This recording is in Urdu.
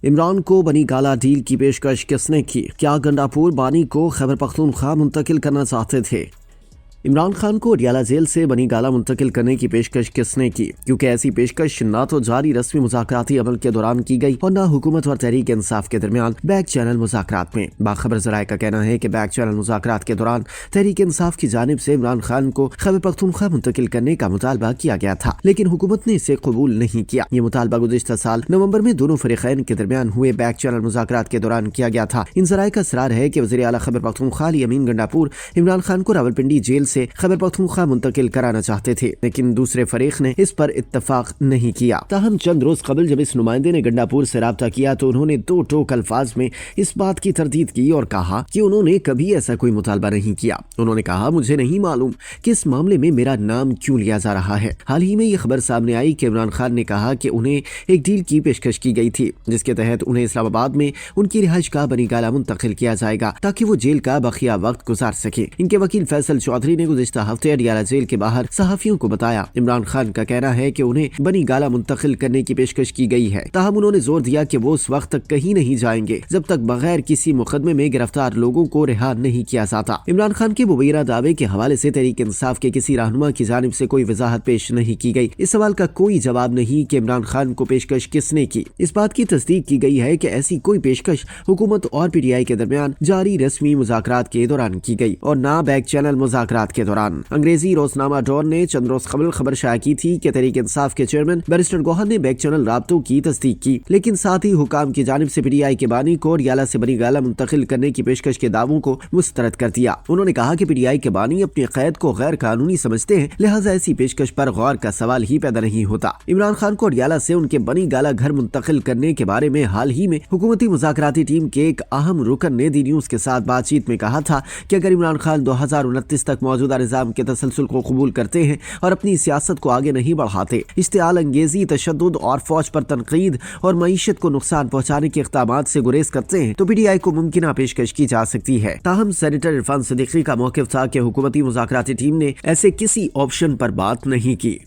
عمران کو بنی گالا ڈیل کی پیشکش کس نے کی؟ کیا گنڈاپور بانی کو خیبر پختونخوا منتقل کرنا چاہتے تھے؟ عمران خان کو اڈیالہ جیل سے بنی گالا منتقل کرنے کی پیشکش کس نے کی؟ کیونکہ ایسی پیشکش نہ تو جاری رسمی مذاکراتی عمل کے دوران کی گئی اور نہ حکومت اور تحریک انصاف کے درمیان بیک چینل مذاکرات میں۔ باخبر ذرائع کا کہنا ہے کہ بیک چینل مذاکرات کے دوران تحریک انصاف کی جانب سے عمران خان کو خیبر پختونخوا منتقل کرنے کا مطالبہ کیا گیا تھا، لیکن حکومت نے اسے قبول نہیں کیا۔ یہ مطالبہ گزشتہ سال نومبر میں دونوں فریقین کے درمیان ہوئے بیک چینل مذاکرات کے دوران کیا گیا تھا۔ ان ذرائع کا اصرار ہے کہ وزیر اعلیٰ خیبر پختونخوا علی امین گنڈاپور عمران خان کو راولپنڈی جیل سے خیبر پختونخوا منتقل کرانا چاہتے تھے، لیکن دوسرے فریق نے اس پر اتفاق نہیں کیا۔ تاہم چند روز قبل جب اس نمائندے نے گنڈاپور سے رابطہ کیا تو انہوں نے دو ٹوک الفاظ میں اس بات کی تردید کی اور کہا کہ انہوں نے کبھی ایسا کوئی مطالبہ نہیں کیا۔ انہوں نے کہا، مجھے نہیں معلوم کہ اس معاملے میں میرا نام کیوں لیا جا رہا ہے۔ حال ہی میں یہ خبر سامنے آئی کہ عمران خان نے کہا کہ انہیں ایک ڈیل کی پیشکش کی گئی تھی جس کے تحت انہیں اسلام آباد میں ان کی رہائش گاہ بنی گالا منتقل کیا جائے گا تاکہ وہ جیل کا بقیہ وقت گزار سکیں۔ ان کے وکیل فیصل چودھری نے گزشتہ ہفتے اڈیالہ جیل کے باہر صحافیوں کو بتایا، عمران خان کا کہنا ہے کہ انہیں بنی گالا منتقل کرنے کی پیشکش کی گئی ہے، تاہم انہوں نے زور دیا کہ وہ اس وقت تک کہیں نہیں جائیں گے جب تک بغیر کسی مقدمے میں گرفتار لوگوں کو رہا نہیں کیا جاتا۔ عمران خان کے مبینہ دعوے کے حوالے سے تحریک انصاف کے کسی رہنما کی جانب سے کوئی وضاحت پیش نہیں کی گئی۔ اس سوال کا کوئی جواب نہیں کہ عمران خان کو پیشکش کس نے کی۔ اس بات کی تصدیق کی گئی ہے کہ ایسی کوئی پیشکش حکومت اور پی ٹی آئی کے درمیان جاری رسمی مذاکرات کے دوران کی گئی اور نہ بیک چینل مذاکرات کے دوران۔ انگریزی روزنامہ ڈان نے چند روز قبل خبر شائع کی تھی کہ تحریک انصاف کے چیئرمین بیرسٹر گوہر نے بیک چینل رابطوں کی تصدیق کی، لیکن ساتھ ہی حکام کی جانب سے پی ٹی آئی کے بانی کو اڈیالہ سے بنی گالا منتقل کرنے کی پیشکش کے دعووں کو مسترد کر دیا۔ انہوں نے کہا کہ پی ٹی آئی کے بانی اپنی قید کو غیر قانونی سمجھتے ہیں، لہٰذا ایسی پیشکش پر غور کا سوال ہی پیدا نہیں ہوتا۔ عمران خان کو اڈیالہ سے ان کے بنی گالا گھر منتقل کرنے کے بارے میں حال ہی میں حکومتی مذاکراتی ٹیم کے ایک اہم رکن نے ڈی نیوز کے ساتھ بات چیت میں کہا تھا کہ اگر عمران خان 2029 تک موجودہ نظام کے تسلسل کو قبول کرتے ہیں اور اپنی سیاست کو آگے نہیں بڑھاتے، اشتعال انگیزی، تشدد اور فوج پر تنقید اور معیشت کو نقصان پہنچانے کے اقدامات سے گریز کرتے ہیں تو پی ٹی آئی کو ممکنہ پیشکش کی جا سکتی ہے۔ تاہم سینیٹر عرفان صدیقی کا موقف تھا کہ حکومتی مذاکراتی ٹیم نے ایسے کسی آپشن پر بات نہیں کی۔